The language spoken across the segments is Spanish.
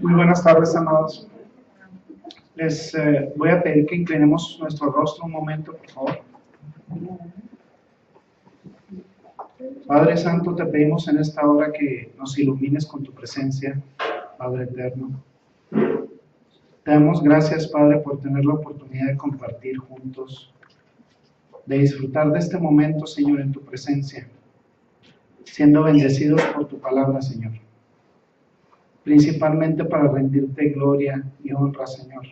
Muy buenas tardes, amados. Les voy a pedir que inclinemos nuestro rostro un momento, por favor. Padre Santo, te pedimos en esta hora que nos ilumines con tu presencia, Padre eterno. Te damos gracias, Padre, por tener la oportunidad de compartir juntos, de disfrutar de este momento, Señor, en tu presencia, siendo bendecidos por tu palabra, Señor. Principalmente para rendirte gloria y honra, Señor.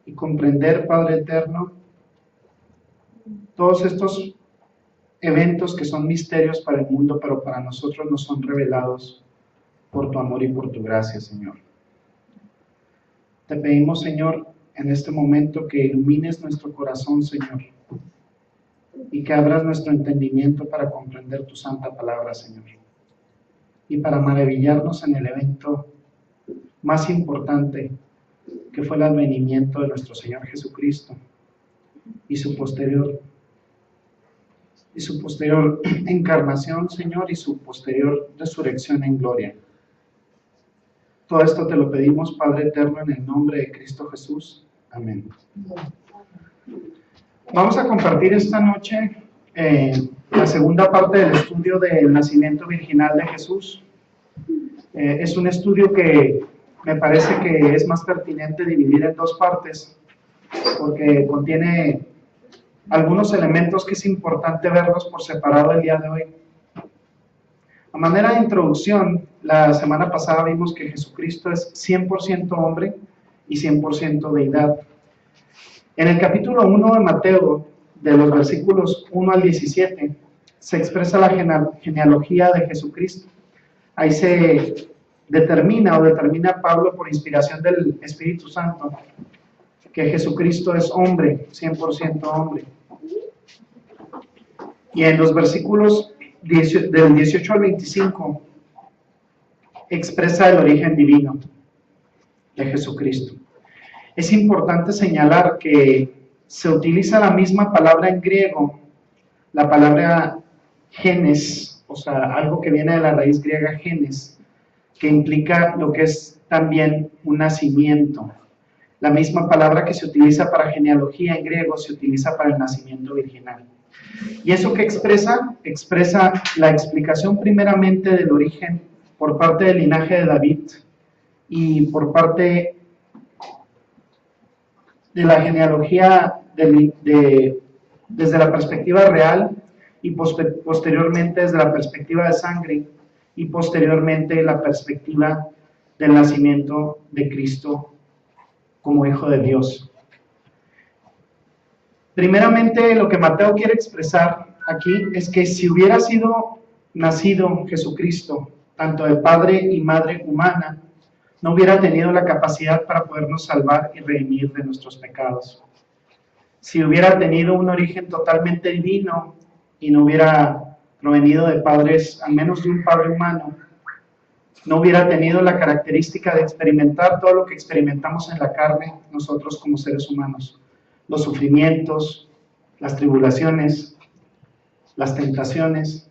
Y comprender, Padre eterno, todos estos eventos que son misterios para el mundo, pero para nosotros nos son revelados por tu amor y por tu gracia, Señor. Te pedimos, Señor, en este momento que ilumines nuestro corazón, Señor, y que abras nuestro entendimiento para comprender tu santa palabra, Señor, y para maravillarnos en el evento más importante, que fue el advenimiento de nuestro Señor Jesucristo y su posterior encarnación, Señor, y su posterior resurrección en gloria. Todo esto te lo pedimos, Padre eterno, en el nombre de Cristo Jesús. Amén. Vamos a compartir esta noche la segunda parte del estudio del nacimiento virginal de Jesús. Es un estudio que me parece que es más pertinente dividir en dos partes, porque contiene algunos elementos que es importante verlos por separado el día de hoy. A manera de introducción, la semana pasada vimos que Jesucristo es 100% hombre y 100% deidad. En el capítulo 1 de Mateo, de los versículos 1 al 17, se expresa la genealogía de Jesucristo. Ahí se determina Pablo por inspiración del Espíritu Santo que Jesucristo es hombre, 100% hombre. Y en los versículos del 18 al 25 expresa el origen divino de Jesucristo. Es importante señalar que se utiliza la misma palabra en griego, la palabra genes, o sea, algo que viene de la raíz griega genes, que implica lo que es también un nacimiento. La misma palabra que se utiliza para genealogía en griego se utiliza para el nacimiento virginal. ¿Y eso qué expresa? Expresa la explicación primeramente del origen por parte del linaje de David y por parte de la genealogía desde la perspectiva real y posteriormente desde la perspectiva de sangre y posteriormente la perspectiva del nacimiento de Cristo como Hijo de Dios. Primeramente, lo que Mateo quiere expresar aquí es que si hubiera sido nacido Jesucristo, tanto de padre y madre humana, no hubiera tenido la capacidad para podernos salvar y redimir de nuestros pecados. Si hubiera tenido un origen totalmente divino y no hubiera provenido de padres, al menos de un padre humano, no hubiera tenido la característica de experimentar todo lo que experimentamos en la carne nosotros como seres humanos. Los sufrimientos, las tribulaciones, las tentaciones.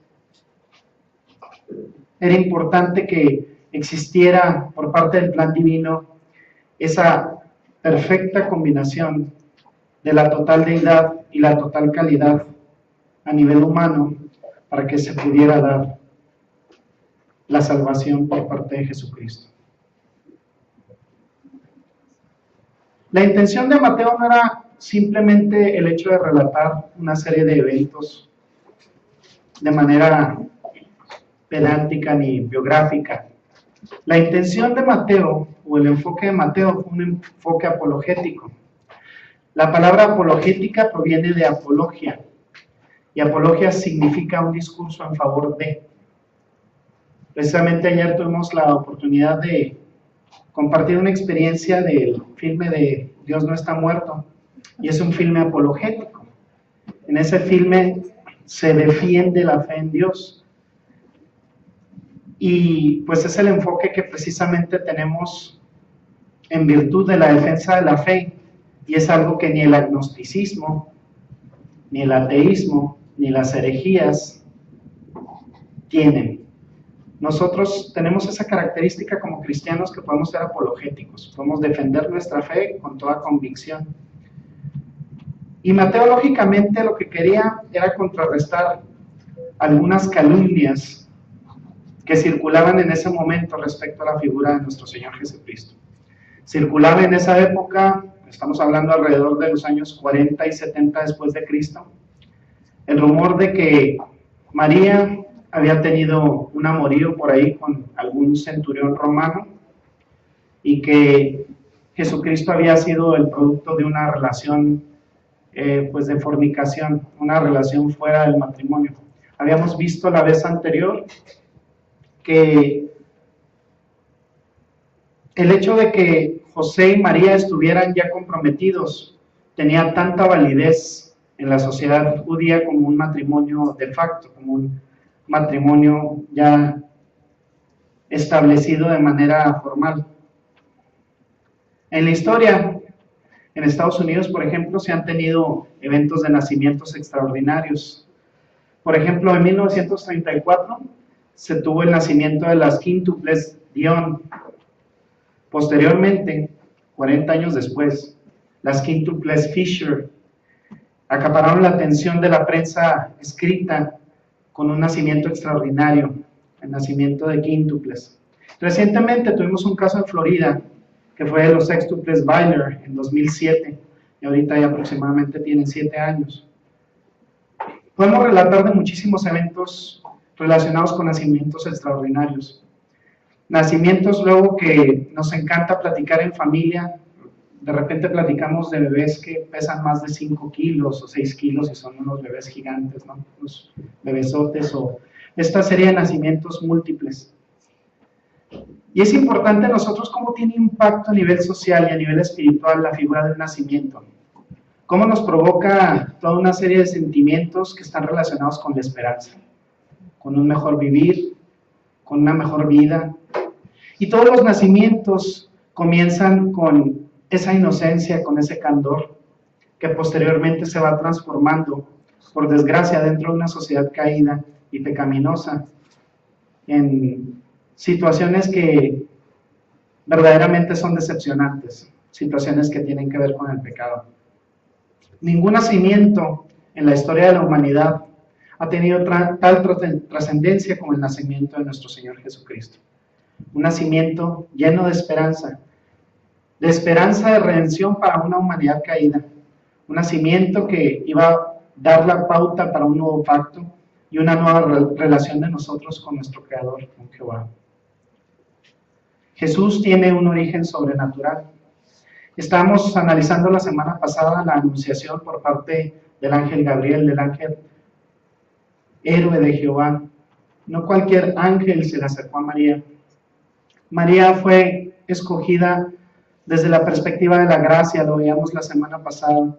Era importante que existiera por parte del plan divino esa perfecta combinación de la total deidad y la total calidad a nivel humano para que se pudiera dar la salvación por parte de Jesucristo. La intención de Mateo no era simplemente el hecho de relatar una serie de eventos de manera pedántica ni biográfica. La intención de Mateo, o el enfoque de Mateo, fue un enfoque apologético. La palabra apologética proviene de apología, y apología significa un discurso en favor de. Precisamente ayer tuvimos la oportunidad de compartir una experiencia del filme de Dios no está muerto, y es un filme apologético. En ese filme se defiende la fe en Dios. Y pues es el enfoque que precisamente tenemos en virtud de la defensa de la fe, y es algo que ni el agnosticismo, ni el ateísmo, ni las herejías tienen. Nosotros tenemos esa característica como cristianos, que podemos ser apologéticos, podemos defender nuestra fe con toda convicción. Y Mateo, lógicamente, lo que quería era contrarrestar algunas calumnias que circulaban en ese momento respecto a la figura de nuestro Señor Jesucristo. Circulaba en esa época, estamos hablando alrededor de los años 40 y 70 después de Cristo, el rumor de que María había tenido un amorío por ahí con algún centurión romano, y que Jesucristo había sido el producto de una relación pues de fornicación, una relación fuera del matrimonio. Habíamos visto la vez anterior que el hecho de que José y María estuvieran ya comprometidos tenía tanta validez en la sociedad judía como un matrimonio de facto, como un matrimonio ya establecido de manera formal. En la historia, en Estados Unidos, por ejemplo, se han tenido eventos de nacimientos extraordinarios. Por ejemplo, en 1934 se tuvo el nacimiento de las quíntuples Dion. Posteriormente, 40 años después, las quíntuples Fisher acapararon la atención de la prensa escrita con un nacimiento extraordinario, el nacimiento de quíntuples. Recientemente tuvimos un caso en Florida, que fue de los sextuples Byler en 2007, y ahorita ya aproximadamente tienen 7 años. Podemos relatar de muchísimos eventos relacionados con nacimientos extraordinarios. Nacimientos luego que nos encanta platicar en familia. De repente platicamos de bebés que pesan más de 5 kilos o 6 kilos y son unos bebés gigantes, ¿no? Unos bebesotes, o esta serie de nacimientos múltiples. Y es importante nosotros cómo tiene impacto a nivel social y a nivel espiritual la figura del nacimiento. Cómo nos provoca toda una serie de sentimientos que están relacionados con la esperanza, con un mejor vivir, con una mejor vida. Y todos los nacimientos comienzan con esa inocencia, con ese candor, que posteriormente se va transformando, por desgracia, dentro de una sociedad caída y pecaminosa, en situaciones que verdaderamente son decepcionantes, situaciones que tienen que ver con el pecado. Ningún nacimiento en la historia de la humanidad ha tenido tal trascendencia como el nacimiento de nuestro Señor Jesucristo. Un nacimiento lleno de esperanza de redención para una humanidad caída. Un nacimiento que iba a dar la pauta para un nuevo pacto y una nueva relación de nosotros con nuestro Creador, con Jehová. Jesús tiene un origen sobrenatural. Estábamos analizando la semana pasada la anunciación por parte del ángel Gabriel, del ángel héroe de Jehová. No cualquier ángel se le acercó a María. María fue escogida desde la perspectiva de la gracia, lo veíamos la semana pasada.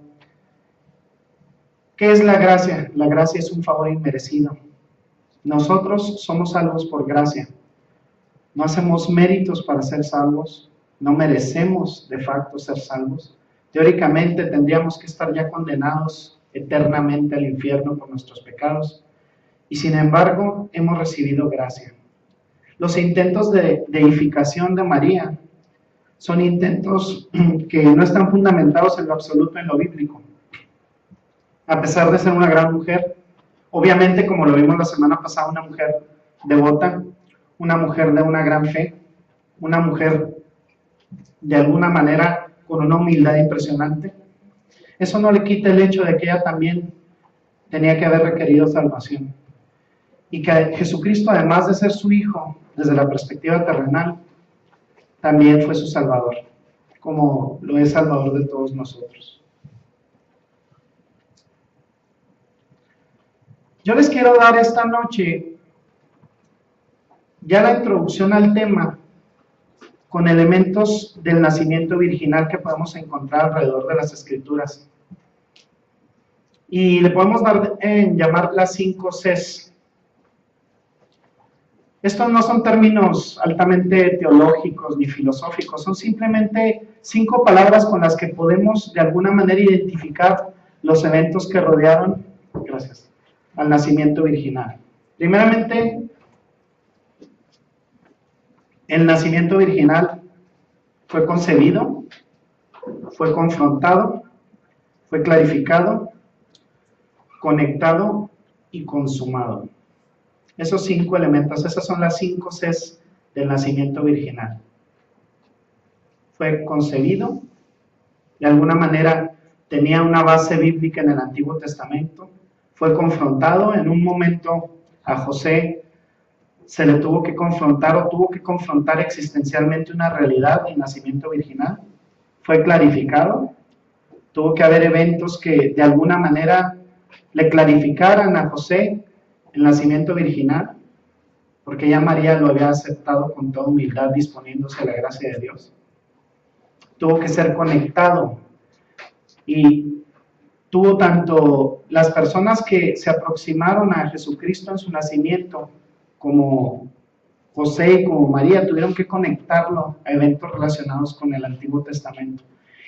¿Qué es la gracia? La gracia es un favor inmerecido. Nosotros somos salvos por gracia. No hacemos méritos para ser salvos, no merecemos de facto ser salvos. Teóricamente tendríamos que estar ya condenados eternamente al infierno por nuestros pecados, y sin embargo hemos recibido gracia. Los intentos de deificación de María son intentos que no están fundamentados en lo absoluto en lo bíblico. A pesar de ser una gran mujer, obviamente, como lo vimos la semana pasada, una mujer devota, una mujer de una gran fe, una mujer de alguna manera con una humildad impresionante, eso no le quita el hecho de que ella también tenía que haber requerido salvación. Y que Jesucristo, además de ser su Hijo, desde la perspectiva terrenal, también fue su Salvador, como lo es Salvador de todos nosotros. Yo les quiero dar esta noche ya la introducción al tema con elementos del nacimiento virginal que podemos encontrar alrededor de las Escrituras. Y le podemos llamar las 5 Cs. Estos no son términos altamente teológicos ni filosóficos, son simplemente 5 palabras con las que podemos de alguna manera identificar los eventos que rodearon, gracias, al nacimiento virginal. Primeramente, el nacimiento virginal fue concebido, fue confrontado, fue clarificado, conectado y consumado. Esos 5 elementos, esas son las 5 Cs del nacimiento virginal. Fue concebido, de alguna manera tenía una base bíblica en el Antiguo Testamento, fue confrontado, en un momento a José se le tuvo que confrontar o tuvo que confrontar existencialmente una realidad, el nacimiento virginal, fue clarificado, tuvo que haber eventos que de alguna manera le clarificaran a José el nacimiento virginal, porque ya María lo había aceptado con toda humildad, disponiéndose a la gracia de Dios. Tuvo que ser conectado y tuvo tanto las personas que se aproximaron a Jesucristo en su nacimiento, como José y como María, tuvieron que conectarlo a eventos relacionados con el Antiguo Testamento.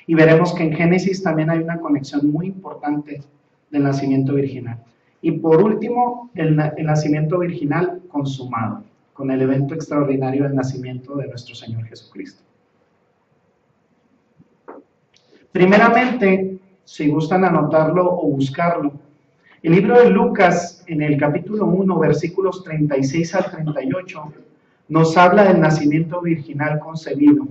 Y veremos que en Génesis también hay una conexión muy importante del nacimiento virginal. Y por último, el nacimiento virginal consumado, con el evento extraordinario del nacimiento de nuestro Señor Jesucristo. Primeramente, si gustan anotarlo o buscarlo, el libro de Lucas, en el capítulo 1, versículos 36 al 38, nos habla del nacimiento virginal concebido.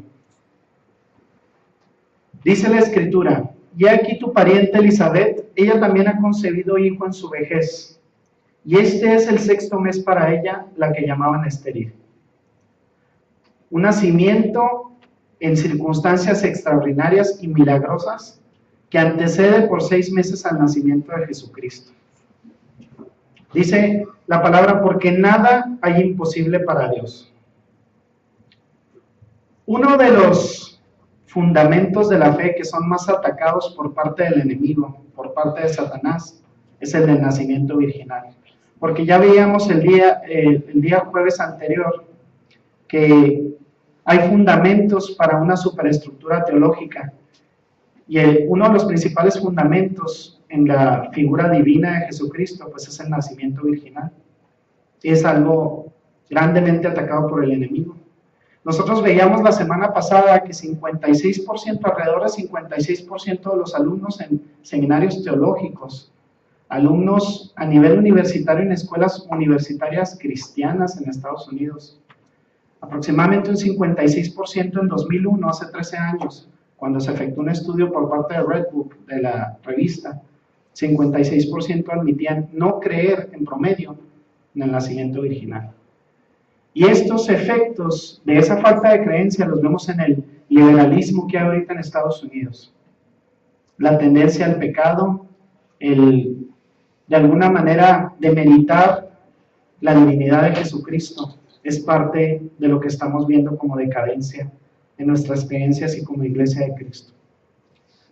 Dice la Escritura: y aquí tu pariente Elizabeth, ella también ha concebido hijo en su vejez, y este es el 6º mes para ella, la que llamaban estéril. Un nacimiento en circunstancias extraordinarias y milagrosas que antecede por 6 meses al nacimiento de Jesucristo. Dice la palabra: porque nada hay imposible para Dios. Uno de los fundamentos de la fe que son más atacados por parte del enemigo, por parte de Satanás, es el del nacimiento virginal. Porque ya veíamos el día jueves anterior que hay fundamentos para una superestructura teológica. Y uno de los principales fundamentos en la figura divina de Jesucristo, pues es el nacimiento virginal. Y es algo grandemente atacado por el enemigo. Nosotros veíamos la semana pasada que 56%, alrededor de 56% de los alumnos en seminarios teológicos, alumnos a nivel universitario en escuelas universitarias cristianas en Estados Unidos, aproximadamente un 56% en 2001, hace 13 años, cuando se efectuó un estudio por parte de Redbook, de la revista, 56% admitían no creer en promedio en el nacimiento virginal. Y estos efectos de esa falta de creencia los vemos en el liberalismo que hay ahorita en Estados Unidos. La tendencia al pecado, de alguna manera demeritar la divinidad de Jesucristo, es parte de lo que estamos viendo como decadencia en nuestras creencias y como iglesia de Cristo.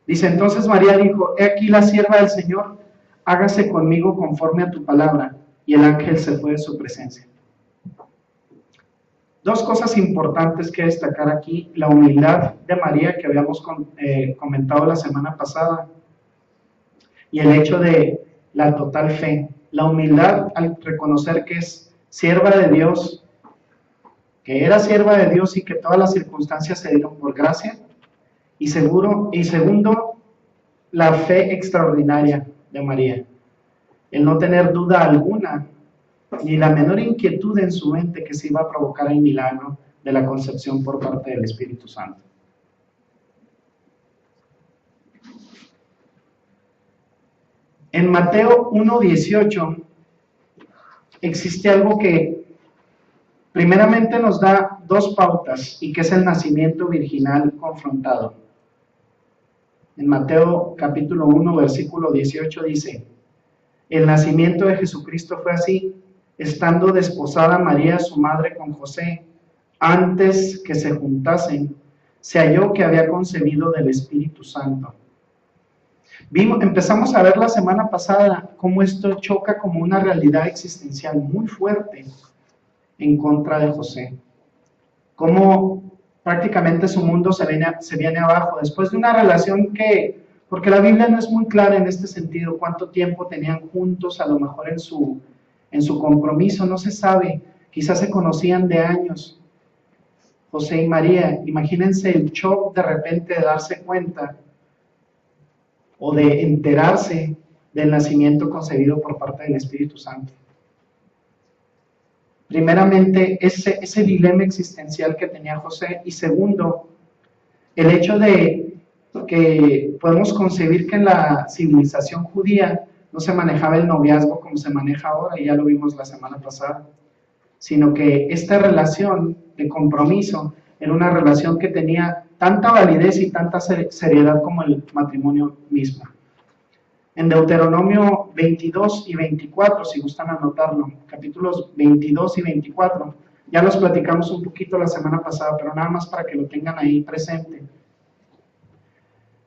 Dice: entonces María dijo: he aquí la sierva del Señor, hágase conmigo conforme a tu palabra. Y el ángel se fue de su presencia. Dos cosas importantes que destacar aquí: la humildad de María, que habíamos comentado la semana pasada, y el hecho de la total fe. La humildad al reconocer que es sierva de Dios, que era sierva de Dios y que todas las circunstancias se dieron por gracia. Y segundo, la fe extraordinaria de María. El no tener duda alguna, ni la menor inquietud en su mente que se iba a provocar el milagro de la concepción por parte del Espíritu Santo. En Mateo 1:18 existe algo que primeramente nos da dos pautas, y que es el nacimiento virginal confrontado. En Mateo capítulo 1, versículo 18 dice: el nacimiento de Jesucristo fue así: estando desposada María, su madre, con José, antes que se juntasen, se halló que había concebido del Espíritu Santo. Empezamos a ver la semana pasada cómo esto choca como una realidad existencial muy fuerte en contra de José. Cómo prácticamente su mundo se viene abajo después de una relación porque la Biblia no es muy clara en este sentido, cuánto tiempo tenían juntos, a lo mejor en su compromiso, no se sabe, quizás se conocían de años, José y María. Imagínense el shock de repente de darse cuenta o de enterarse del nacimiento concebido por parte del Espíritu Santo. Primeramente, ese dilema existencial que tenía José, y segundo, el hecho de que podemos concebir que en la civilización judía no se manejaba el noviazgo como se maneja ahora, y ya lo vimos la semana pasada, sino que esta relación de compromiso era una relación que tenía tanta validez y tanta seriedad como el matrimonio mismo. En Deuteronomio 22 y 24, si gustan anotarlo, capítulos 22 y 24, ya los platicamos un poquito la semana pasada, pero nada más para que lo tengan ahí presente.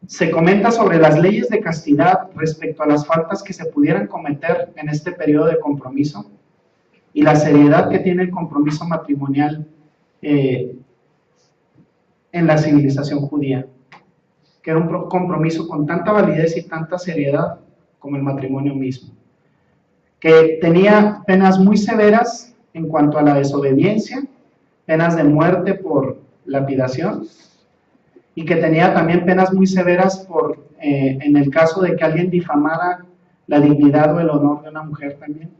Se comenta sobre las leyes de castidad respecto a las faltas que se pudieran cometer en este periodo de compromiso y la seriedad que tiene el compromiso matrimonial en la civilización judía, que era un compromiso con tanta validez y tanta seriedad como el matrimonio mismo, que tenía penas muy severas en cuanto a la desobediencia, penas de muerte por lapidación, y que tenía también penas muy severas en el caso de que alguien difamara la dignidad o el honor de una mujer también.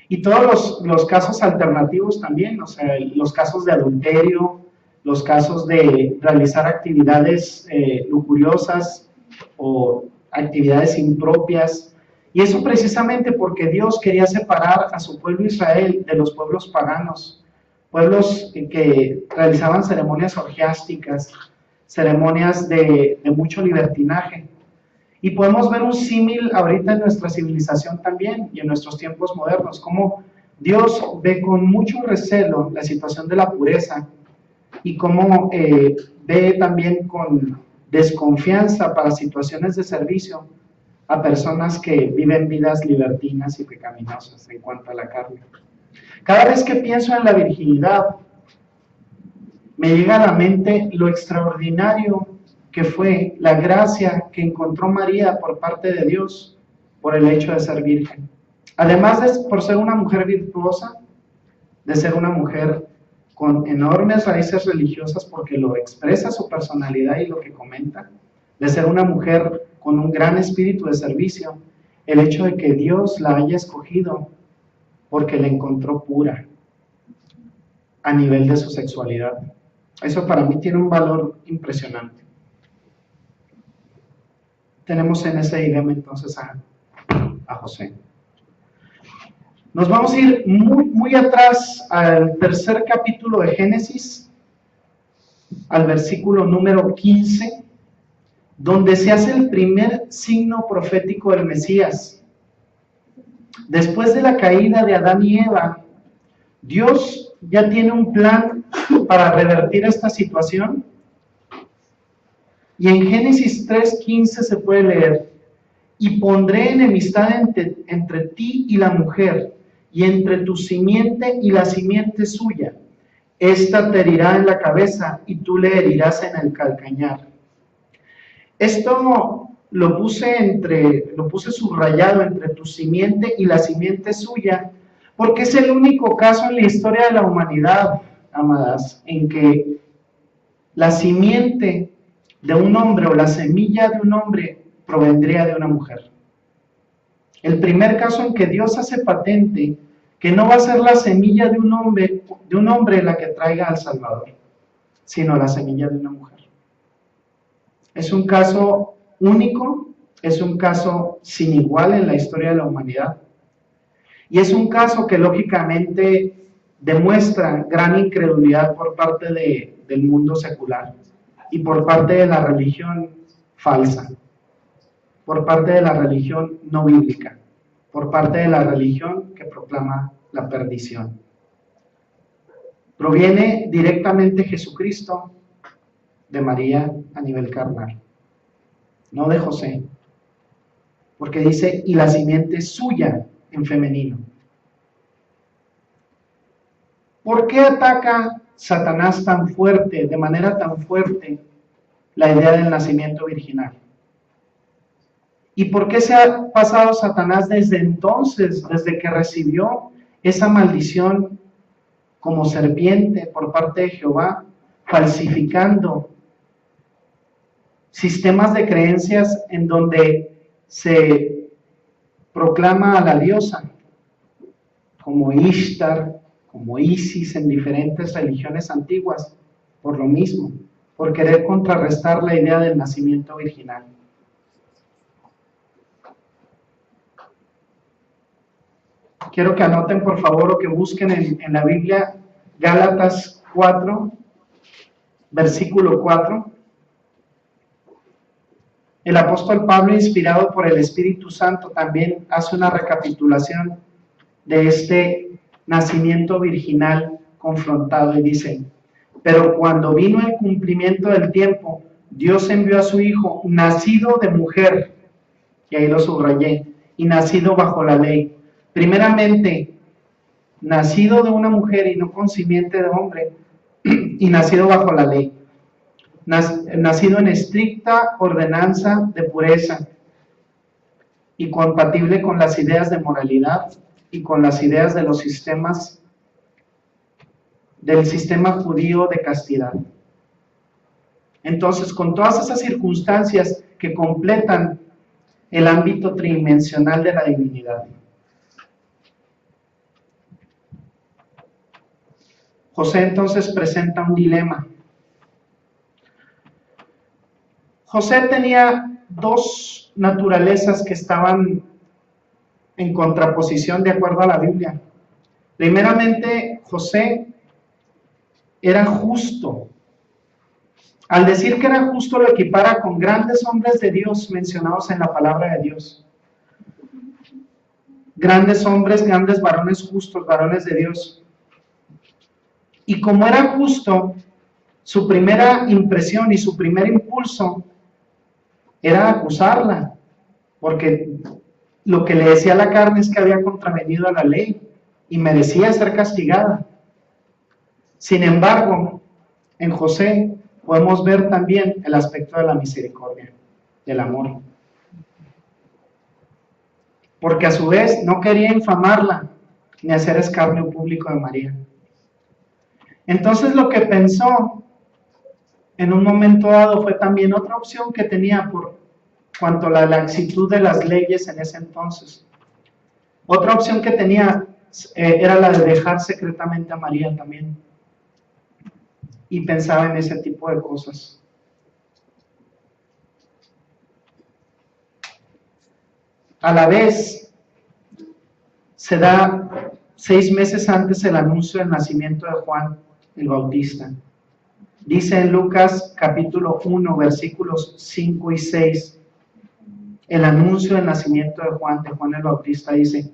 Y todos los casos alternativos también, o sea, los casos de adulterio, los casos de realizar actividades lujuriosas o actividades impropias, y eso precisamente porque Dios quería separar a su pueblo Israel de los pueblos paganos, pueblos que realizaban ceremonias orgiásticas, ceremonias de mucho libertinaje. Y podemos ver un símil ahorita en nuestra civilización también y en nuestros tiempos modernos, cómo Dios ve con mucho recelo la situación de la pureza y cómo ve también con desconfianza para situaciones de servicio a personas que viven vidas libertinas y pecaminosas en cuanto a la carne. Cada vez que pienso en la virginidad, me llega a la mente lo extraordinario que fue la gracia que encontró María por parte de Dios por el hecho de ser virgen. Además de por ser una mujer virtuosa, de ser una mujer con enormes raíces religiosas porque lo expresa su personalidad y lo que comenta, de ser una mujer con un gran espíritu de servicio, el hecho de que Dios la haya escogido porque la encontró pura a nivel de su sexualidad. Eso para mí tiene un valor impresionante. Tenemos en ese dilema entonces a José. Nos vamos a ir muy atrás al tercer capítulo de Génesis, al versículo número 15, donde se hace el primer signo profético del Mesías. Después de la caída de Adán y Eva, Dios ya tiene un plan para revertir esta situación. Y en Génesis 3:15 se puede leer: y pondré enemistad entre ti y la mujer, y entre tu simiente y la simiente suya. Esta te herirá en la cabeza, y tú le herirás en el calcañar. Esto lo puse subrayado entre tu simiente y la simiente suya, porque es el único caso en la historia de la humanidad, amadas, en que la simiente de un hombre o la semilla de un hombre provendría de una mujer. El primer caso en que Dios hace patente que no va a ser la semilla de un hombre la que traiga al Salvador, sino la semilla de una mujer. Es un caso único, es un caso sin igual en la historia de la humanidad. Y es un caso que lógicamente demuestra gran incredulidad por parte del mundo secular y por parte de la religión falsa, por parte de la religión no bíblica, por parte de la religión que proclama la perdición. Proviene directamente Jesucristo de María a nivel carnal. no de José, porque dice, y la simiente suya en femenino. ¿Por qué ataca Satanás tan fuerte, de manera tan fuerte, la idea del nacimiento virginal? ¿Y por qué se ha pasado Satanás desde entonces, desde que recibió esa maldición como serpiente por parte de Jehová, falsificando sistemas de creencias en donde se proclama a la diosa como Ishtar, como Isis en diferentes religiones antiguas, por lo mismo, por querer contrarrestar la idea del nacimiento virginal? Quiero que anoten por favor o que busquen en la Biblia Gálatas 4, versículo 4. El apóstol Pablo, inspirado por el Espíritu Santo, también hace una recapitulación de este nacimiento virginal confrontado y dice: pero cuando vino el cumplimiento del tiempo, Dios envió a su Hijo, nacido de mujer, y ahí lo subrayé, y nacido bajo la ley. Primeramente, nacido de una mujer y no con simiente de hombre, y nacido bajo la ley. Nacido en estricta ordenanza de pureza y compatible con las ideas de moralidad y con las ideas de los sistemas del sistema judío de castidad. Entonces, con todas esas circunstancias que completan el ámbito tridimensional de la divinidad, José entonces presenta un dilema. José tenía dos naturalezas que estaban en contraposición de acuerdo a la Biblia. Primeramente, José era justo. Al decir que era justo, lo equipara con grandes hombres de Dios mencionados en la palabra de Dios. Grandes hombres, grandes varones justos, varones de Dios. Y como era justo, su primera impresión y su primer impulso era acusarla, porque lo que le decía la carne es que había contravenido a la ley y merecía ser castigada. Sin embargo, en José podemos ver también el aspecto de la misericordia, del amor. Porque a su vez no quería infamarla ni hacer escarnio público de María. Entonces lo que pensó en un momento dado fue también otra opción que tenía por cuanto a la laxitud de las leyes en ese entonces. Otra opción que tenía era la de dejar secretamente a María también. Y pensaba en ese tipo de cosas. A la vez, se da 6 meses antes el anuncio del nacimiento de Juan el Bautista. Dice en Lucas capítulo 1, versículos 5 y 6, el anuncio del nacimiento de Juan el Bautista dice: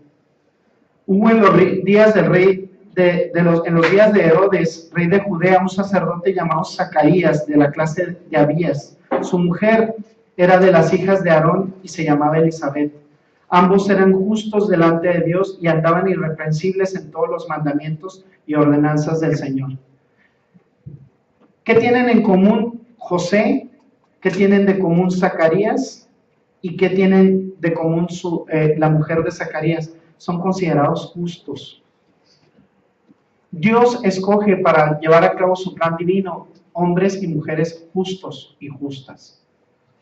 hubo en los días del rey en los días de Herodes, rey de Judea, un sacerdote llamado Zacarías, de la clase de Abías. Su mujer era de las hijas de Aarón y se llamaba Elizabeth. Ambos eran justos delante de Dios y andaban irreprensibles en todos los mandamientos y ordenanzas del Señor. ¿Qué tienen en común José? ¿Qué tienen de común Zacarías? ¿Y qué tienen de común la mujer de Zacarías? Son considerados justos. Dios escoge para llevar a cabo su plan divino hombres y mujeres justos y justas.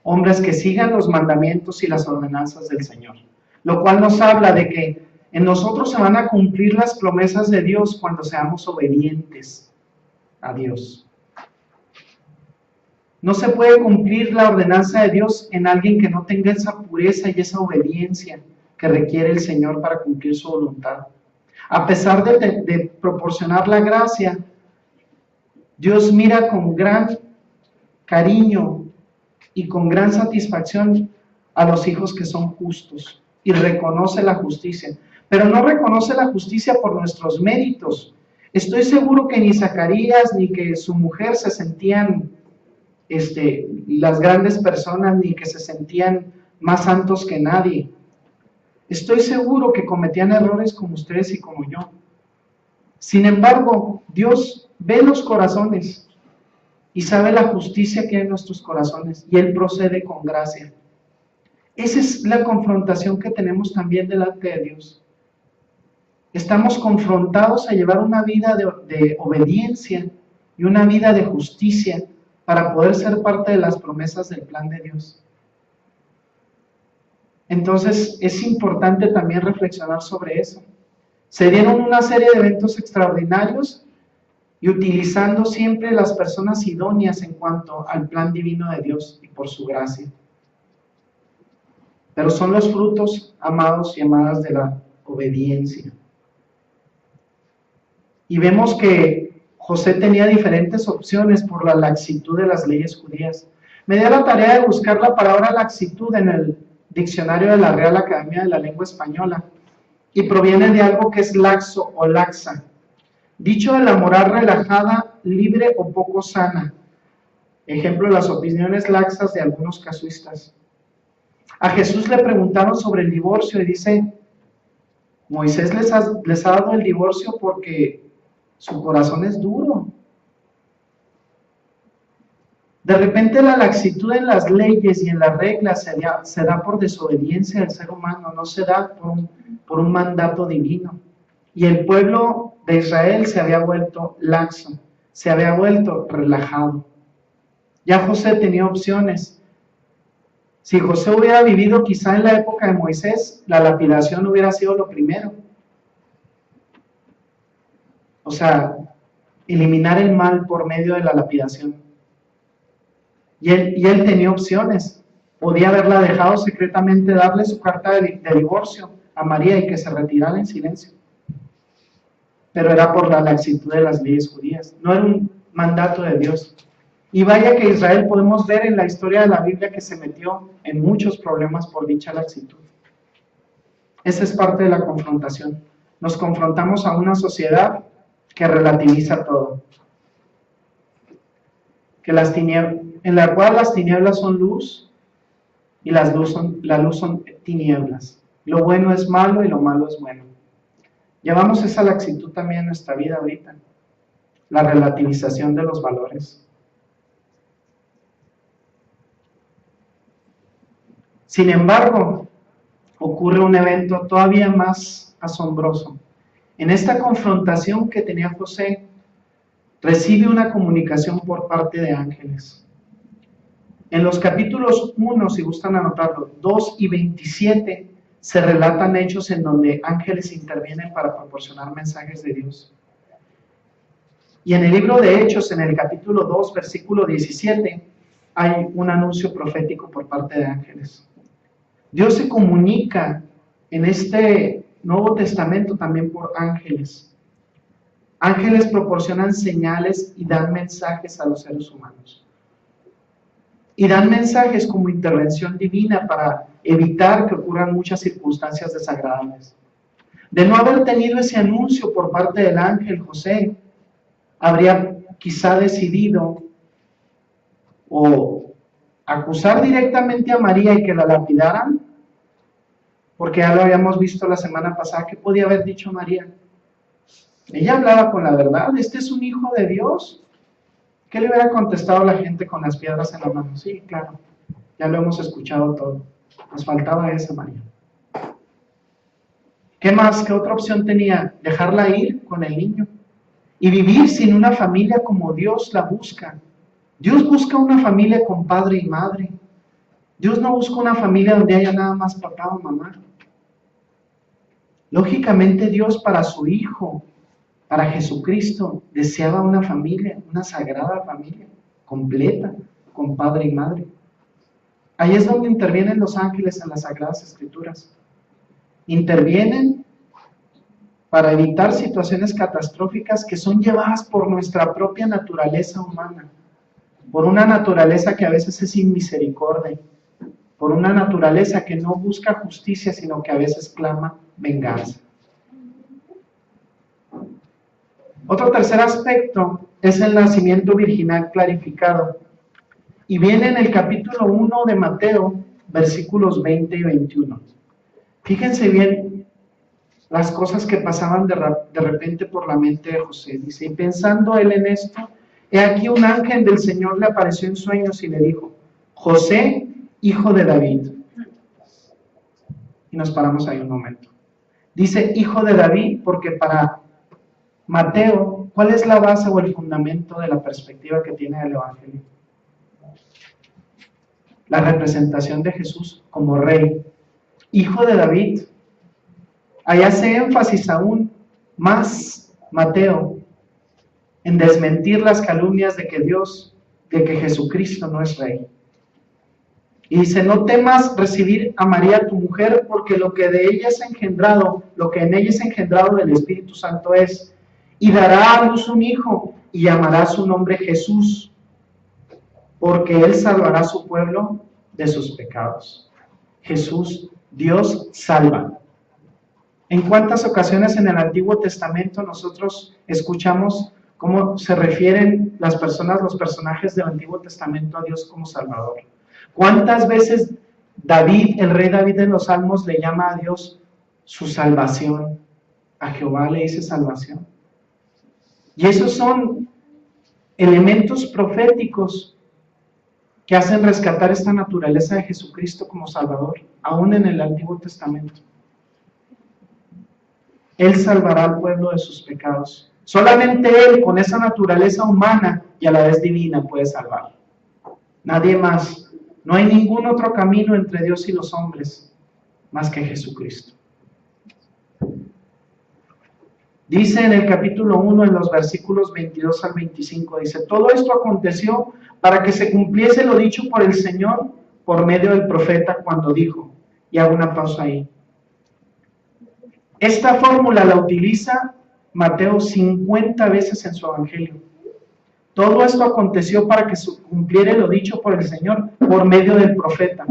Hombres que sigan los mandamientos y las ordenanzas del Señor. Lo cual nos habla de que en nosotros se van a cumplir las promesas de Dios cuando seamos obedientes a Dios. No se puede cumplir la ordenanza de Dios en alguien que no tenga esa pureza y esa obediencia que requiere el Señor para cumplir su voluntad. A pesar de proporcionar la gracia, Dios mira con gran cariño y con gran satisfacción a los hijos que son justos y reconoce la justicia. Pero no reconoce la justicia por nuestros méritos. Estoy seguro que ni Zacarías ni que su mujer se sentían las grandes personas ni que se sentían más santos que nadie. Estoy seguro que cometían errores como ustedes y como yo. Sin embargo, Dios ve los corazones y sabe la justicia que hay en nuestros corazones y Él procede con gracia. Esa es la confrontación que tenemos también delante de Dios. Estamos confrontados a llevar una vida de obediencia y una vida de justicia para poder ser parte de las promesas del plan de Dios. Entonces es importante también reflexionar sobre eso. Se dieron una serie de eventos extraordinarios y utilizando siempre las personas idóneas en cuanto al plan divino de Dios y por su gracia. Pero son los frutos, amados y amadas, de la obediencia. Y vemos que José tenía diferentes opciones por la laxitud de las leyes judías. Me dio la tarea de buscar la palabra laxitud en el diccionario de la Real Academia de la Lengua Española y proviene de algo que es laxo o laxa, dicho de la moral relajada, libre o poco sana. Ejemplo, las opiniones laxas de algunos casuistas. A Jesús le preguntaron sobre el divorcio y dice, Moisés les ha dado el divorcio porque su corazón es duro. De repente la laxitud en las leyes y en las reglas se da por desobediencia del ser humano, no se da por un mandato divino. Y el pueblo de Israel se había vuelto laxo, se había vuelto relajado. Ya José tenía opciones. Si José hubiera vivido quizá en la época de Moisés, la lapidación hubiera sido lo primero. O sea, eliminar el mal por medio de la lapidación. Y él tenía opciones. Podía haberla dejado secretamente, darle su carta de divorcio a María y que se retirara en silencio. Pero era por la laxitud de las leyes judías. No era un mandato de Dios. Y vaya que Israel podemos ver en la historia de la Biblia que se metió en muchos problemas por dicha laxitud. Esa es parte de la confrontación. Nos confrontamos a una sociedad que relativiza todo. En la cual las tinieblas son luz y la luz son tinieblas. Lo bueno es malo y lo malo es bueno. Llevamos esa laxitud también en nuestra vida ahorita. La relativización de los valores. Sin embargo, ocurre un evento todavía más asombroso. En esta confrontación que tenía José, recibe una comunicación por parte de ángeles. En los capítulos 1, si gustan anotarlo, 2 y 27, se relatan hechos en donde ángeles intervienen para proporcionar mensajes de Dios. Y en el libro de Hechos, en el capítulo 2, versículo 17, hay un anuncio profético por parte de ángeles. Dios se comunica en este Nuevo Testamento también por ángeles. Ángeles proporcionan señales y dan mensajes a los seres humanos. Y dan mensajes como intervención divina para evitar que ocurran muchas circunstancias desagradables. De no haber tenido ese anuncio por parte del ángel José, habría quizá decidido o acusar directamente a María y que la lapidaran, porque ya lo habíamos visto la semana pasada. ¿Qué podía haber dicho María? Ella hablaba con la verdad. Este es un hijo de Dios. ¿Qué le hubiera contestado a la gente con las piedras en la mano? Sí, claro, ya lo hemos escuchado todo. Nos faltaba esa, María. ¿Qué más? ¿Qué otra opción tenía? Dejarla ir con el niño y vivir sin una familia como Dios la busca. Dios busca una familia con padre y madre. Dios no busca una familia donde haya nada más papá o mamá. Lógicamente Dios para su Hijo, para Jesucristo, deseaba una familia, una sagrada familia, completa, con padre y madre. Ahí es donde intervienen los ángeles en las Sagradas Escrituras. Intervienen para evitar situaciones catastróficas que son llevadas por nuestra propia naturaleza humana, por una naturaleza que a veces es sin misericordia, por una naturaleza que no busca justicia, sino que a veces clama venganza. Otro tercer aspecto es el nacimiento virginal clarificado. Y viene en el capítulo 1 de Mateo, versículos 20 y 21. Fíjense bien las cosas que pasaban de repente por la mente de José. Dice, y pensando él en esto, he aquí un ángel del Señor le apareció en sueños y le dijo, José, hijo de David. Y nos paramos ahí un momento. Dice hijo de David porque para Mateo, ¿cuál es la base o el fundamento de la perspectiva que tiene el Evangelio? La representación de Jesús como rey, hijo de David. Ahí hace énfasis aún más Mateo en desmentir las calumnias de que Jesucristo no es rey. Y dice, no temas recibir a María tu mujer, porque lo que en ella es engendrado del Espíritu Santo es, y dará a luz un hijo, y llamará su nombre Jesús, porque él salvará a su pueblo de sus pecados. Jesús, Dios salva. ¿En cuántas ocasiones en el Antiguo Testamento nosotros escuchamos cómo se refieren las personas, los personajes del Antiguo Testamento a Dios como Salvador? ¿Cuántas veces David, el rey David en los Salmos, le llama a Dios su salvación? A Jehová le dice salvación. Y esos son elementos proféticos que hacen rescatar esta naturaleza de Jesucristo como Salvador, aún en el Antiguo Testamento. Él salvará al pueblo de sus pecados. Solamente Él, con esa naturaleza humana y a la vez divina, puede salvar. Nadie más. No hay ningún otro camino entre Dios y los hombres más que Jesucristo. Dice en el capítulo 1, en los versículos 22 al 25, dice, todo esto aconteció para que se cumpliese lo dicho por el Señor por medio del profeta cuando dijo, y hago una pausa ahí. Esta fórmula la utiliza Mateo 50 veces en su evangelio. Todo esto aconteció para que se cumpliera lo dicho por el Señor por medio del profeta.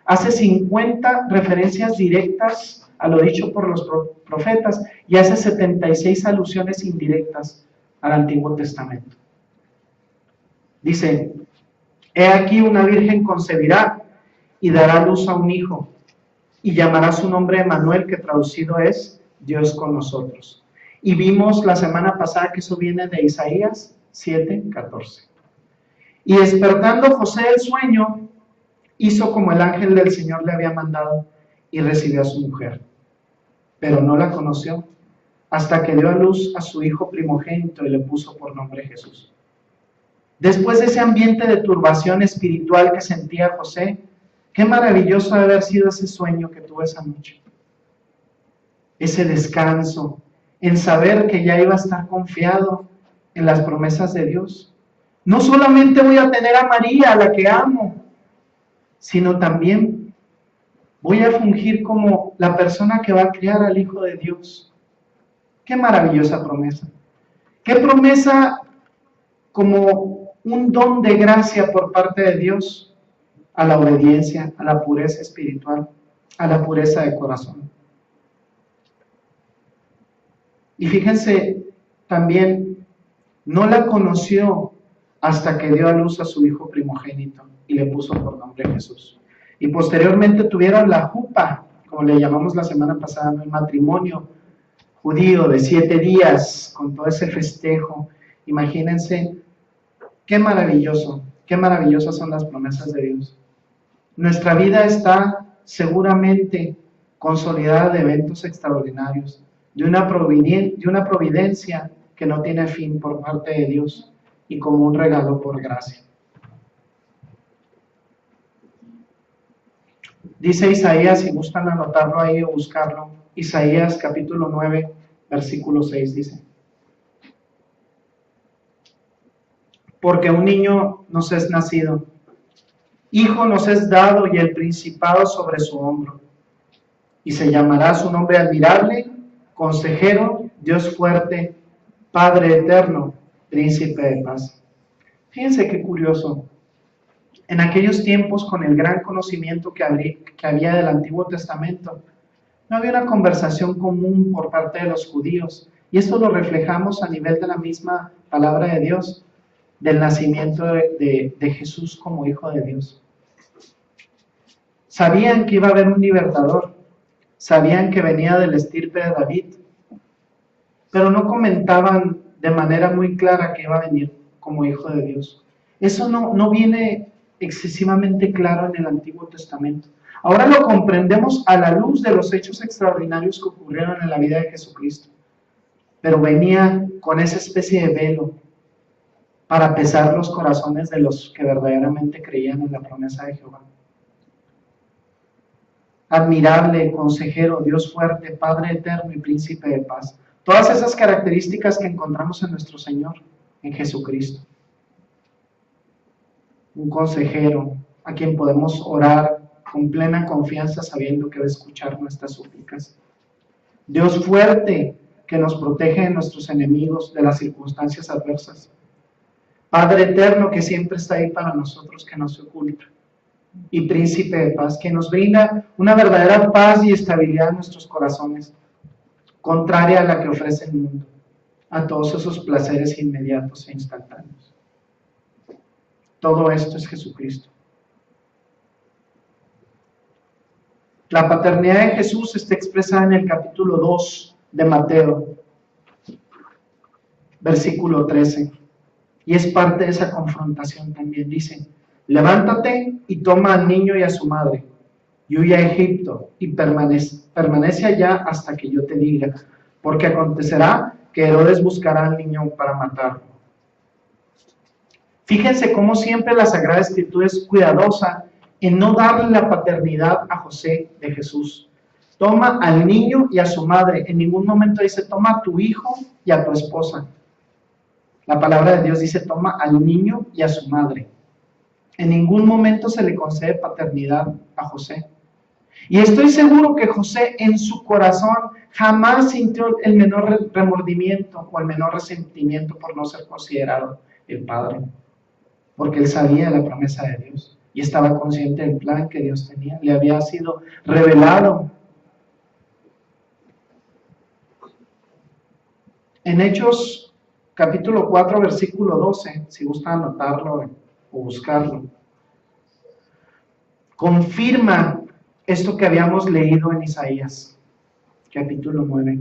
Hace 50 referencias directas a lo dicho por los profetas y hace 76 alusiones indirectas al Antiguo Testamento. Dice, he aquí una virgen concebirá y dará luz a un hijo y llamará su nombre Emmanuel, que traducido es Dios con nosotros. Y vimos la semana pasada que eso viene de Isaías 7:14. Y despertando José del sueño, hizo como el ángel del Señor le había mandado y recibió a su mujer. Pero no la conoció hasta que dio a luz a su hijo primogénito y le puso por nombre Jesús. Después de ese ambiente de turbación espiritual que sentía José, qué maravilloso debe haber sido ese sueño que tuvo esa noche. Ese descanso en saber que ya iba a estar confiado en las promesas de Dios. No solamente voy a tener a María, a la que amo, sino también voy a fungir como la persona que va a criar al Hijo de Dios. Qué maravillosa promesa. Qué promesa como un don de gracia por parte de Dios a la obediencia, a la pureza espiritual, a la pureza de corazón. Y fíjense, también no la conoció hasta que dio a luz a su hijo primogénito y le puso por nombre Jesús. Y posteriormente tuvieron la jupa, como le llamamos la semana pasada, el matrimonio judío de 7 días, con todo ese festejo. Imagínense, qué maravillosas son las promesas de Dios. Nuestra vida está seguramente consolidada de eventos extraordinarios, de una providencia que no tiene fin por parte de Dios y como un regalo por gracia. Dice Isaías, si gustan anotarlo ahí o buscarlo, Isaías capítulo 9, versículo 6 dice, porque un niño nos es nacido, hijo nos es dado y el principado sobre su hombro, y se llamará su nombre admirable, consejero, Dios fuerte, Padre eterno, príncipe de paz. Fíjense qué curioso. En aquellos tiempos, con el gran conocimiento que había del Antiguo Testamento, no había una conversación común por parte de los judíos, y esto lo reflejamos a nivel de la misma palabra de Dios. del nacimiento de Jesús como Hijo de Dios. Sabían que iba a haber un libertador, sabían que venía del estirpe de David, pero no comentaban de manera muy clara que iba a venir como Hijo de Dios. Eso no viene excesivamente claro en el Antiguo Testamento. Ahora lo comprendemos a la luz de los hechos extraordinarios que ocurrieron en la vida de Jesucristo, pero venía con esa especie de velo para pesar los corazones de los que verdaderamente creían en la promesa de Jehová. Admirable, consejero, Dios fuerte, Padre eterno y príncipe de paz. Todas esas características que encontramos en nuestro Señor, en Jesucristo. Un consejero a quien podemos orar con plena confianza sabiendo que va a escuchar nuestras súplicas. Dios fuerte que nos protege de nuestros enemigos, de las circunstancias adversas. Padre eterno que siempre está ahí para nosotros, que no se oculta. Y príncipe de paz, que nos brinda una verdadera paz y estabilidad en nuestros corazones, contraria a la que ofrece el mundo, a todos esos placeres inmediatos e instantáneos. Todo esto es Jesucristo. La paternidad de Jesús está expresada en el capítulo 2 de Mateo, versículo 13, y es parte de esa confrontación también. Dice: levántate y toma al niño y a su madre, y huye a Egipto, y permanece allá hasta que yo te diga, porque acontecerá que Herodes buscará al niño para matarlo. Fíjense cómo siempre la Sagrada Escritura es cuidadosa en no darle la paternidad a José de Jesús. Toma al niño y a su madre. En ningún momento dice, toma a tu hijo y a tu esposa. La palabra de Dios dice, toma al niño y a su madre. En ningún momento se le concede paternidad a José. Y estoy seguro que José en su corazón jamás sintió el menor remordimiento o el menor resentimiento por no ser considerado el padre, porque él sabía la promesa de Dios y estaba consciente del plan que Dios tenía, le había sido revelado. En Hechos capítulo 4 versículo 12, si gustan anotarlo o buscarlo, confirma esto que habíamos leído en Isaías capítulo 9.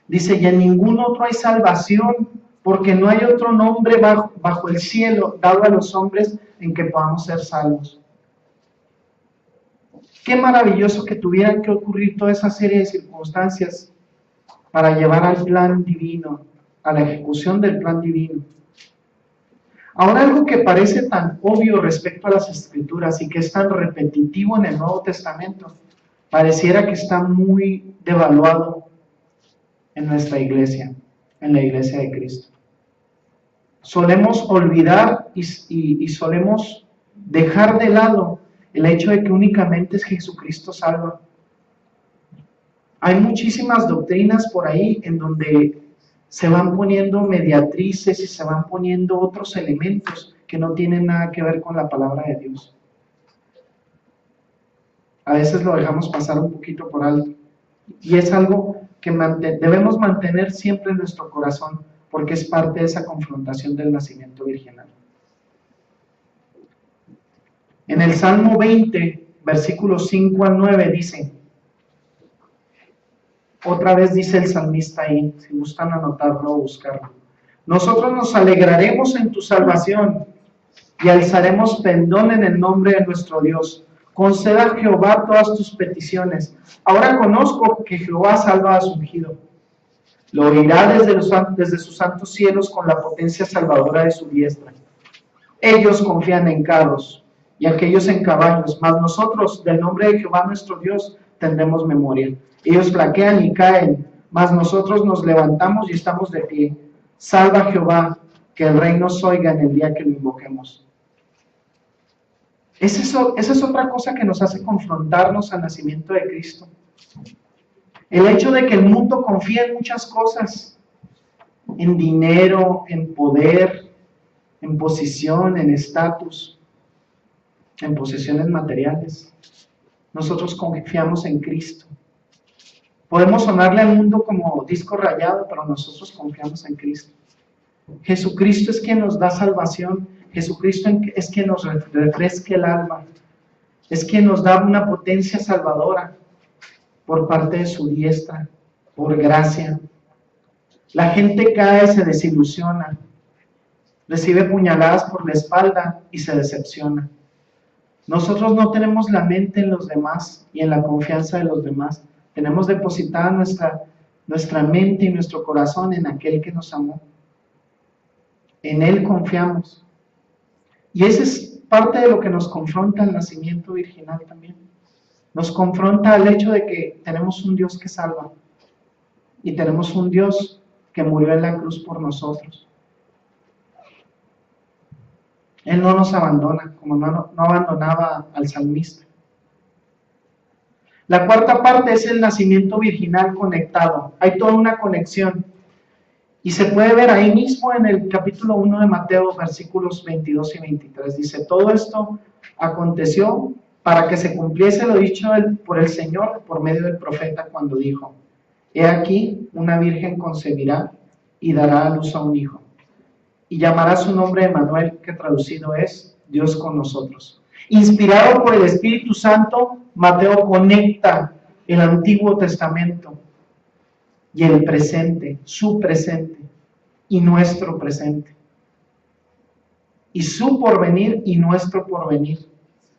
Dice, y en ningún otro hay salvación, porque no hay otro nombre bajo el cielo dado a los hombres en que podamos ser salvos. Qué maravilloso que tuvieran que ocurrir toda esa serie de circunstancias para llevar al plan divino, a la ejecución del plan divino. Ahora, algo que parece tan obvio respecto a las Escrituras y que es tan repetitivo en el Nuevo Testamento, pareciera que está muy devaluado en nuestra iglesia, en la iglesia de Cristo. Solemos olvidar y solemos dejar de lado el hecho de que únicamente es Jesucristo salva. Hay muchísimas doctrinas por ahí en donde se van poniendo mediatrices y se van poniendo otros elementos que no tienen nada que ver con la palabra de Dios. A veces lo dejamos pasar un poquito por alto. Y es algo que debemos mantener siempre en nuestro corazón, porque es parte de esa confrontación del nacimiento virginal. En el Salmo 20, versículos 5 al 9 dice, otra vez dice el salmista ahí, si gustan anotarlo o buscarlo, nosotros nos alegraremos en tu salvación y alzaremos pendón en el nombre de nuestro Dios. Conceda a Jehová todas tus peticiones. Ahora conozco que Jehová salva a su ungido. Lo oirá desde sus santos cielos con la potencia salvadora de su diestra. Ellos confían en carros y aquellos en caballos, mas nosotros, del nombre de Jehová nuestro Dios, tendremos memoria. Ellos flaquean y caen, mas nosotros nos levantamos y estamos de pie. Salva Jehová, que el rey nos oiga en el día que lo invoquemos. Esa es otra cosa que nos hace confrontarnos al nacimiento de Cristo. El hecho de que el mundo confía en muchas cosas, en dinero, en poder, en posición, en estatus, en posesiones materiales. Nosotros confiamos en Cristo. Podemos sonarle al mundo como disco rayado, pero nosotros confiamos en Cristo. Jesucristo es quien nos da salvación. Jesucristo es quien nos refresca el alma. Es quien nos da una potencia salvadora por parte de su diestra, por gracia. La gente cae, se desilusiona, recibe puñaladas por la espalda y se decepciona. Nosotros no tenemos la mente en los demás y en la confianza de los demás. Tenemos depositada nuestra mente y nuestro corazón en aquel que nos amó. En Él confiamos. Y esa es parte de lo que nos confronta el nacimiento virginal también. Nos confronta al hecho de que tenemos un Dios que salva. Y tenemos un Dios que murió en la cruz por nosotros. Él no nos abandona, como no abandonaba al salmista. La cuarta parte es el nacimiento virginal conectado. Hay toda una conexión. Y se puede ver ahí mismo en el capítulo 1 de Mateo, versículos 22 y 23. Dice, todo esto aconteció para que se cumpliese lo dicho por el Señor por medio del profeta cuando dijo, he aquí, una virgen concebirá y dará a luz a un hijo. Y llamará su nombre Emmanuel, que traducido es Dios con nosotros. Inspirado por el Espíritu Santo, Mateo conecta el Antiguo Testamento y el presente, su presente y nuestro presente. Y su porvenir y nuestro porvenir.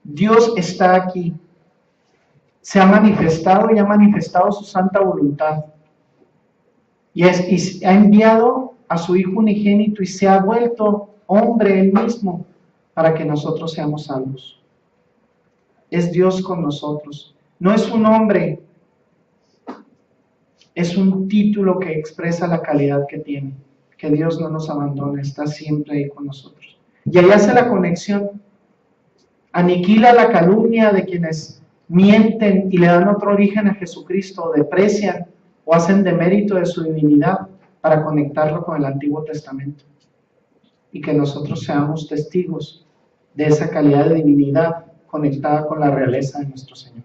Dios está aquí. Se ha manifestado y ha manifestado su santa voluntad. Y ha enviado a su Hijo unigénito y se ha vuelto hombre él mismo para que nosotros seamos salvos. Es Dios con nosotros. No es un hombre, es un título que expresa la calidad que tiene, que Dios no nos abandona, está siempre ahí con nosotros. Y ahí hace la conexión, aniquila la calumnia de quienes mienten y le dan otro origen a Jesucristo, o deprecian o hacen demérito de su divinidad para conectarlo con el Antiguo Testamento. Y que nosotros seamos testigos de esa calidad de divinidad conectada con la realeza de nuestro Señor.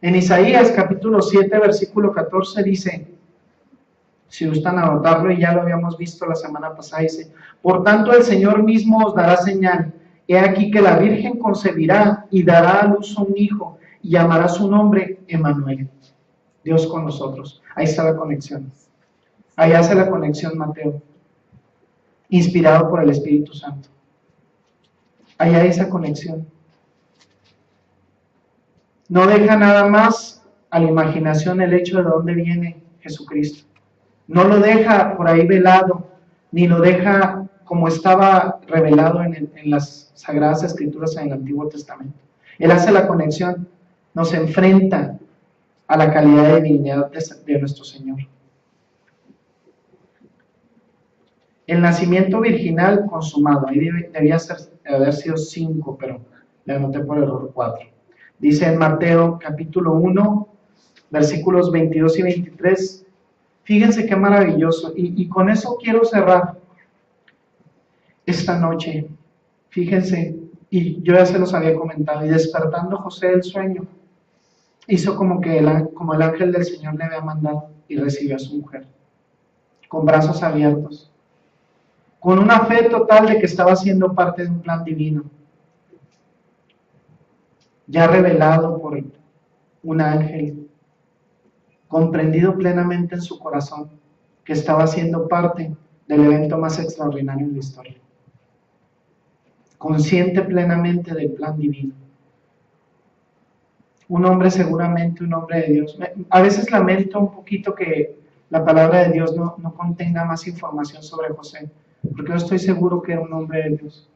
En Isaías capítulo 7, versículo 14 dice, si gustan anotarlo y ya lo habíamos visto la semana pasada, dice, por tanto el Señor mismo os dará señal, he aquí que la Virgen concebirá y dará a luz a un hijo y llamará su nombre Emmanuel, Dios con nosotros. Ahí está la conexión. Ahí hace la conexión Mateo, inspirado por el Espíritu Santo. Ahí hay esa conexión. No deja nada más a la imaginación el hecho de dónde viene Jesucristo. No lo deja por ahí velado, ni lo deja como estaba revelado en las Sagradas Escrituras en el Antiguo Testamento. Él hace la conexión, nos enfrenta a la calidad de divinidad de nuestro Señor. El nacimiento virginal consumado, ahí debía haber sido 5, pero le anoté por error 4. Dice en Mateo capítulo 1, versículos 22 y 23, fíjense qué maravilloso, y con eso quiero cerrar esta noche. Fíjense, y yo ya se los había comentado, y despertando José del sueño, hizo como el ángel del Señor le había mandado, y recibió a su mujer, con brazos abiertos, con una fe total de que estaba siendo parte de un plan divino, ya revelado por un ángel, comprendido plenamente en su corazón, que estaba siendo parte del evento más extraordinario en la historia, consciente plenamente del plan divino. Un hombre seguramente, un hombre de Dios. A veces lamento un poquito que la palabra de Dios no contenga más información sobre José, porque yo estoy seguro que era un hombre de Dios.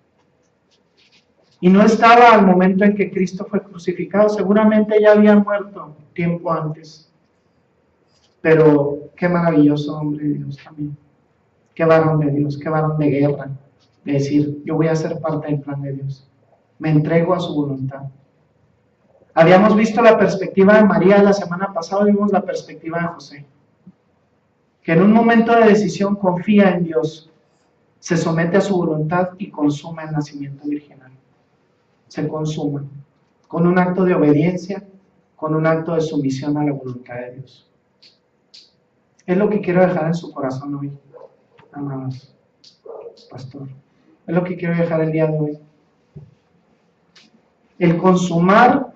Y no estaba al momento en que Cristo fue crucificado, seguramente ya había muerto tiempo antes. Pero qué maravilloso hombre de Dios también. Qué varón de Dios, qué varón de guerra. De decir, yo voy a ser parte del plan de Dios. Me entrego a su voluntad. Habíamos visto la perspectiva de María la semana pasada, vimos la perspectiva de José. Que en un momento de decisión confía en Dios, se somete a su voluntad y consuma el nacimiento virginal. Se consuma con un acto de obediencia, con un acto de sumisión a la voluntad de Dios. Es lo que quiero dejar en su corazón hoy. amados, pastor. Es lo que quiero dejar el día de hoy. El consumar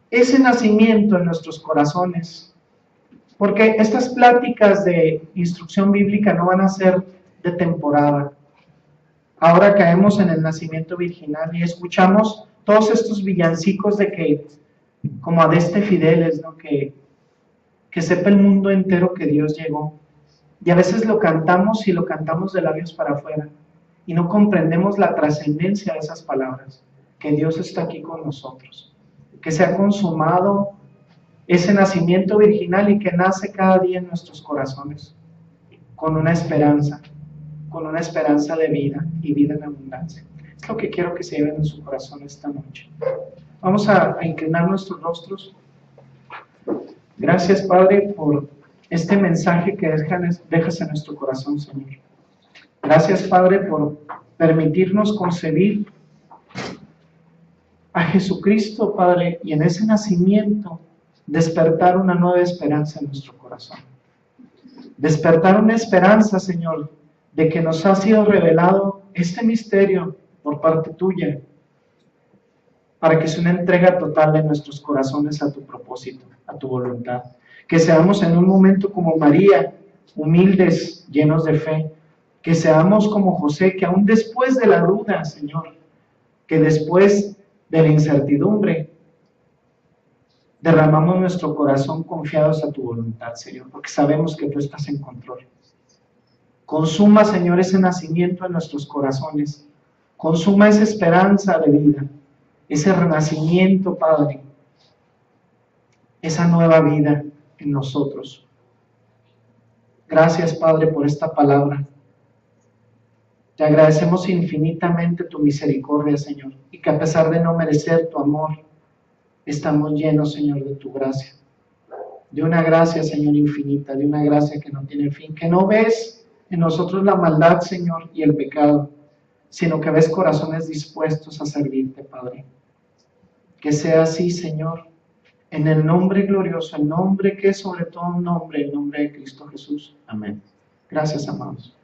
ese nacimiento en nuestros corazones. Porque estas pláticas de instrucción bíblica no van a ser de temporada. Ahora caemos en el nacimiento virginal y escuchamos todos estos villancicos de que, como Adeste Fideles, ¿no? Que sepa el mundo entero que Dios llegó. Y a veces lo cantamos y lo cantamos de labios para afuera. Y no comprendemos la trascendencia de esas palabras. Que Dios está aquí con nosotros. Que se ha consumado ese nacimiento virginal y que nace cada día en nuestros corazones. Con una esperanza de vida y vida en abundancia. Es lo que quiero que se lleven en su corazón esta noche. Vamos a inclinar nuestros rostros. Gracias, Padre, por este mensaje que dejas en nuestro corazón, Señor. Gracias, Padre, por permitirnos concebir a Jesucristo, Padre, y en ese nacimiento despertar una nueva esperanza en nuestro corazón. Despertar una esperanza, Señor, de que nos ha sido revelado este misterio por parte tuya, para que sea una entrega total de nuestros corazones a tu propósito, a tu voluntad. Que seamos en un momento como María, humildes, llenos de fe. Que seamos como José, que aún después de la duda, Señor, que después de la incertidumbre, derramamos nuestro corazón confiados a tu voluntad, Señor, porque sabemos que tú estás en control. Consuma, Señor, ese nacimiento en nuestros corazones. Consuma esa esperanza de vida, ese renacimiento, Padre, esa nueva vida en nosotros. Gracias, Padre, por esta palabra. Te agradecemos infinitamente tu misericordia, Señor, y que a pesar de no merecer tu amor, estamos llenos, Señor, de tu gracia. De una gracia, Señor, infinita, de una gracia que no tiene fin, que no ves en nosotros la maldad, Señor, y el pecado, sino que ves corazones dispuestos a servirte, Padre. Que sea así, Señor, en el nombre glorioso, el nombre que es sobre todo un nombre, el nombre de Cristo Jesús. Amén. Gracias, amados.